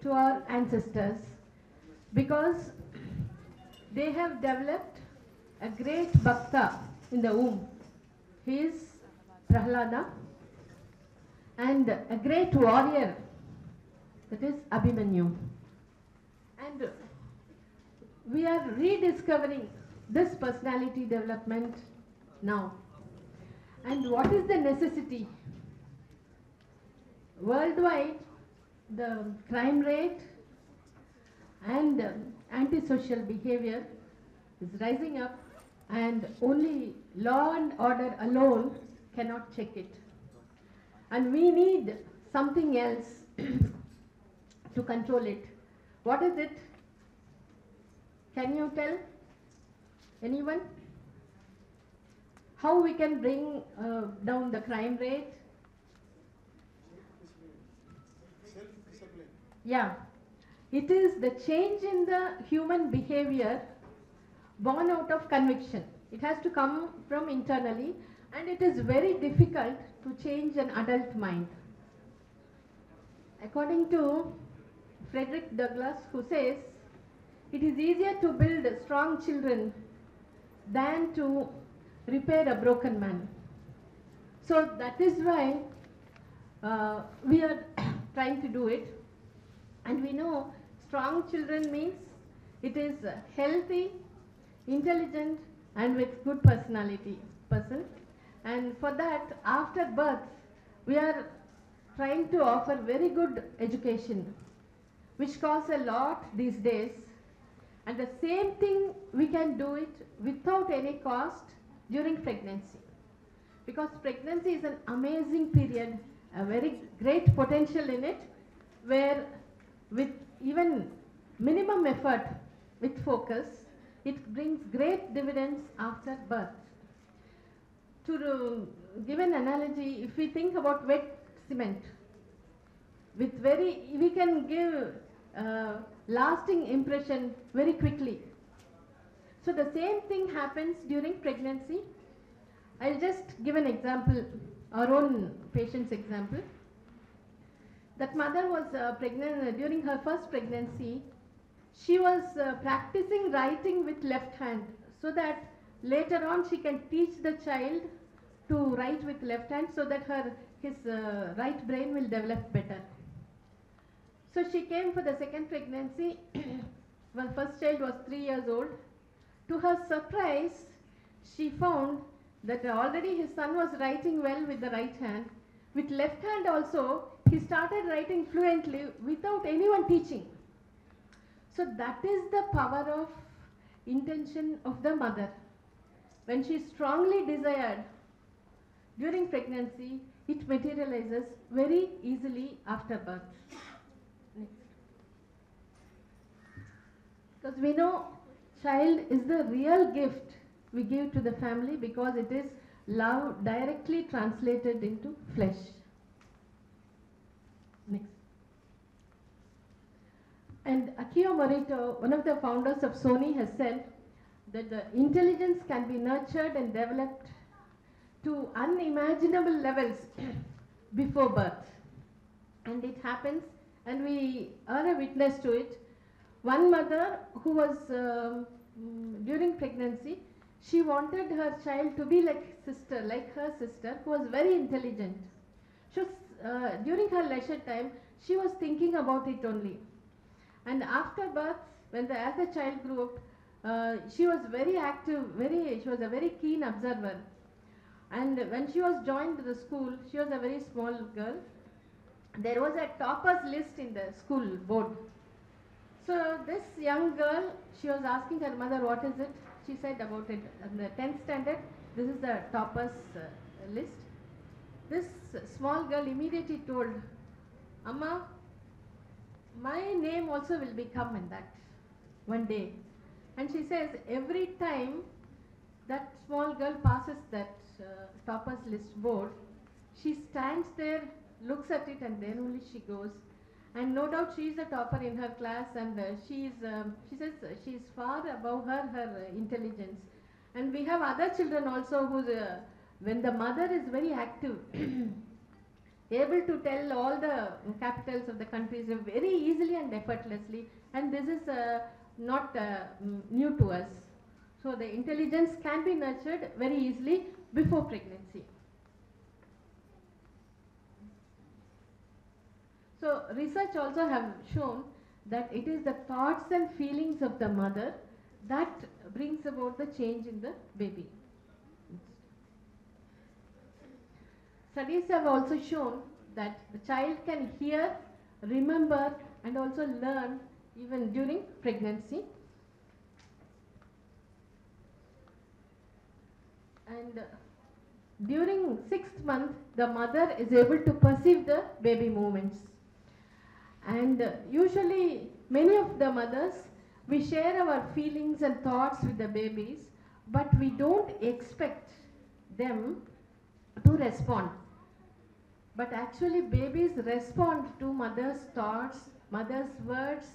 To our ancestors, because they have developed a great bhakta in the womb. He is Prahlada, and a great warrior, that is Abhimanyu. And we are rediscovering this personality development now. And what is the necessity? Worldwide, the crime rate and antisocial behavior is rising up, and only law and order alone cannot check it. And we need something else to control it. What is it? Can you tell? Anyone? How we can bring down the crime rate? Yeah, it is the change in the human behavior born out of conviction. It has to come from internally, and it is very difficult to change an adult mind. According to Frederick Douglass, who says, it is easier to build strong children than to repair a broken man. So that is why we are trying to do it. And we know strong children means it is healthy, intelligent, and with good personality person. And for that, after birth, we are trying to offer very good education, which costs a lot these days. And the same thing, we can do it without any cost during pregnancy. Because pregnancy is an amazing period, a very great potential in it, where with even minimum effort, with focus, it brings great dividends after birth. To give an analogy, if we think about wet cement, we can give lasting impression very quickly. So the same thing happens during pregnancy. I'll just give an example, our own patient's example. That mother was pregnant during her first pregnancy. She was practicing writing with left hand, so that later on she can teach the child to write with left hand, so that his right brain will develop better. So she came for the second pregnancy. Her first child was 3 years old. To her surprise, she found that already his son was writing well with the right hand. With left hand also, he started writing fluently without anyone teaching. So that is the power of intention of the mother. When she strongly desired during pregnancy, it materializes very easily after birth. Next. Because we know child is the real gift we give to the family, because it is love directly translated into flesh. Next. And Akio Morita, one of the founders of Sony, has said that the intelligence can be nurtured and developed to unimaginable levels before birth. And it happens, and we are a witness to it. One mother who was, during pregnancy, she wanted her child to be like her sister, who was very intelligent. She was, during her leisure time, she was thinking about it only. And after birth, as the child grew up, she was very active, she was a very keen observer. And when she was joined the school, she was a very small girl. There was a toppers list in the school board. So this young girl, she was asking her mother, what is it? She said about it. In the 10th standard, this is the toppers list. This small girl immediately told, Amma, my name also will become in that one day. And she says every time that small girl passes that toppers list board, she stands there, looks at it, and then only she goes. And no doubt she is a topper in her class, and she says she is far above her intelligence. And we have other children also who, when the mother is very active, able to tell all the capitals of the countries very easily and effortlessly, and this is not new to us. So the intelligence can be nurtured very easily before pregnancy. So research also have shown that it is the thoughts and feelings of the mother that brings about the change in the baby. Studies have also shown that the child can hear, remember, and also learn even during pregnancy. And during 6th month, the mother is able to perceive the baby movements. And usually, many of the mothers, we share our feelings and thoughts with the babies, but we don't expect them to respond. But actually, babies respond to mother's thoughts, mother's words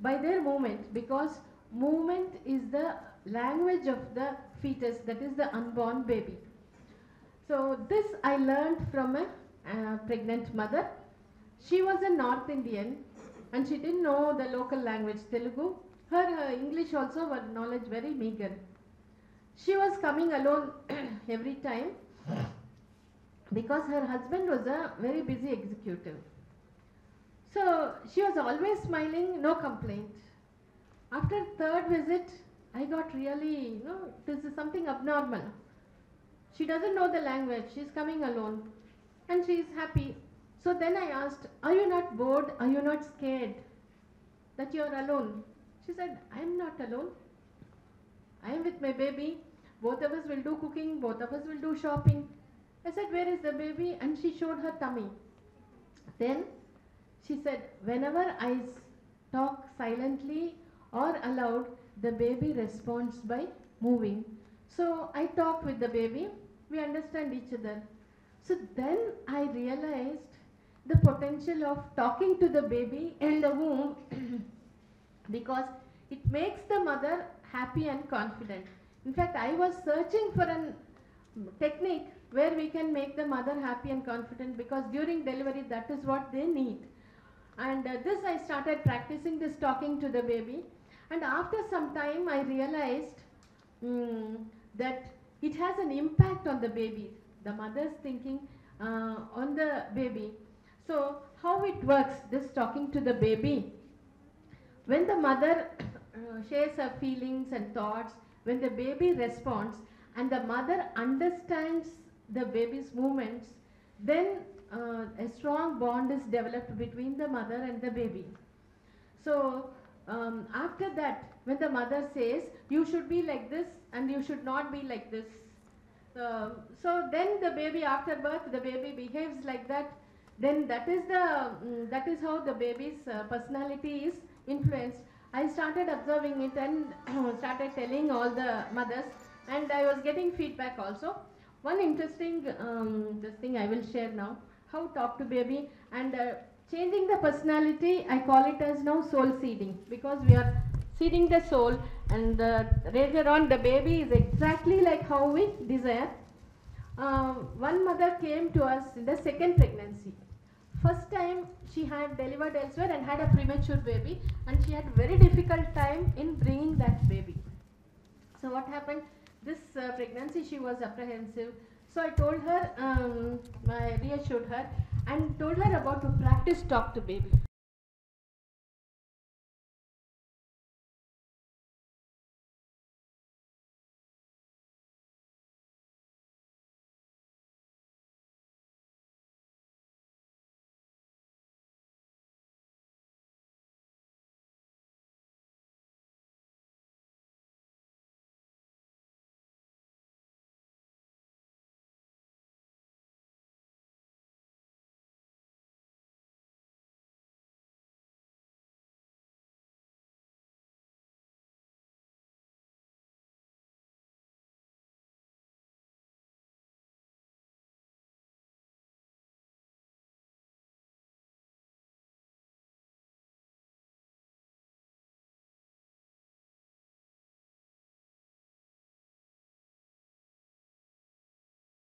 by their movement, because movement is the language of the fetus, that is the unborn baby. So this I learned from a pregnant mother. She was a North Indian and she didn't know the local language Telugu. Her English also was knowledge very meager. She was coming alone every time because her husband was a very busy executive. So she was always smiling, no complaint. After 3rd visit, I got really, this is something abnormal. She doesn't know the language, she's coming alone and she is happy. So then I asked, are you not bored? Are you not scared that you are alone? She said, I am not alone. I am with my baby. Both of us will do cooking, both of us will do shopping. I said, where is the baby? And she showed her tummy. Then she said, whenever I talk silently or aloud, the baby responds by moving. So I talk with the baby, we understand each other. So then I realized the potential of talking to the baby in the womb because it makes the mother happy and confident. In fact, I was searching for a technique where we can make the mother happy and confident, because during delivery that is what they need. And this I started practicing this talking to the baby, and after some time I realized that it has an impact on the baby, the mother's thinking on the baby. So how it works, this talking to the baby, when the mother shares her feelings and thoughts, when the baby responds and the mother understands the baby's movements, then a strong bond is developed between the mother and the baby. So after that, when the mother says, you should be like this and you should not be like this, so then the baby, after birth, the baby behaves like that. Then that is how the baby's personality is influenced. I started observing it and started telling all the mothers, and I was getting feedback also. One interesting this thing I will share now, how talk to baby, and changing the personality, I call it as now soul seeding, because we are seeding the soul, and later on the baby is exactly like how we desire. One mother came to us in the 2nd pregnancy. First time she had delivered elsewhere and had a premature baby, and she had very difficult time in bringing that baby. So what happened, this pregnancy she was apprehensive. So I told her, I reassured her and told her about to practice talk to baby.